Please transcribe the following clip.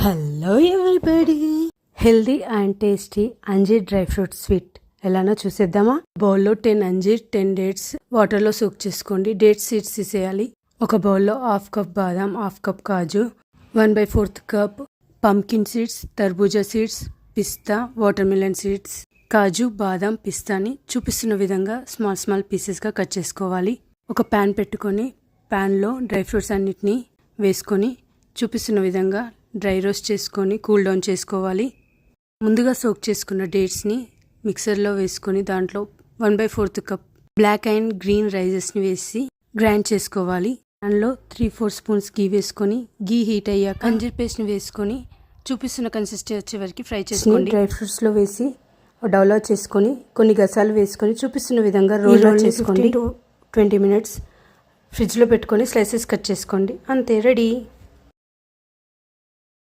Hello everybody, healthy and tasty అంజీర్ dry fruit sweet ఎలానో చూసేద్దామా. బౌల్లో 10 అంజీర్, 10 డేట్స్ వాటర్లో సోక్ చేసుకోండి. డేట్స్ సీడ్స్ తీసేయాలి. ఒక బౌల్లో హాఫ్ కప్ బాదాం, హాఫ్ కప్ కాజు, 1/4 కప్ పంకిన్ సీడ్స్, తర్బూజా సీడ్స్, పిస్తా, వాటర్ మిలన్ సీడ్స్. కాజు, బాదాం, పిస్తాని చూపిస్తున్న విధంగా స్మాల్ పీసెస్గా కట్ చేసుకోవాలి. ఒక ప్యాన్ పెట్టుకొని ప్యాన్లో డ్రై ఫ్రూట్స్ అన్నిటినీ వేసుకొని చూపిస్తున్న విధంగా డ్రై రోస్ట్ చేసుకొని కూల్ డౌన్ చేసుకోవాలి. ముందుగా సోక్ చేసుకున్న డేట్స్ని మిక్సర్లో వేసుకొని దాంట్లో 1/4 కప్ బ్లాక్ అండ్ గ్రీన్ రైసెస్ని వేసి గ్రైండ్ చేసుకోవాలి. దానిలో 3-4 స్పూన్స్ గీ వేసుకొని గీ హీట్ అయ్యాక అంజీర్ పేస్ట్ని వేసుకొని చూపిస్తున్న కన్సిస్టెన్సీ వచ్చే వరకు ఫ్రై చేసుకోండి. డ్రై ఫ్రూట్స్లో వేసి డౌలో చేసుకొని కొన్ని గసాలు వేసుకొని చూపిస్తున్న విధంగా రోల్ చేసుకోండి. 20 మినిట్స్ ఫ్రిడ్జ్లో పెట్టుకొని స్లైసెస్ కట్ చేసుకోండి. అంతే, రెడీ.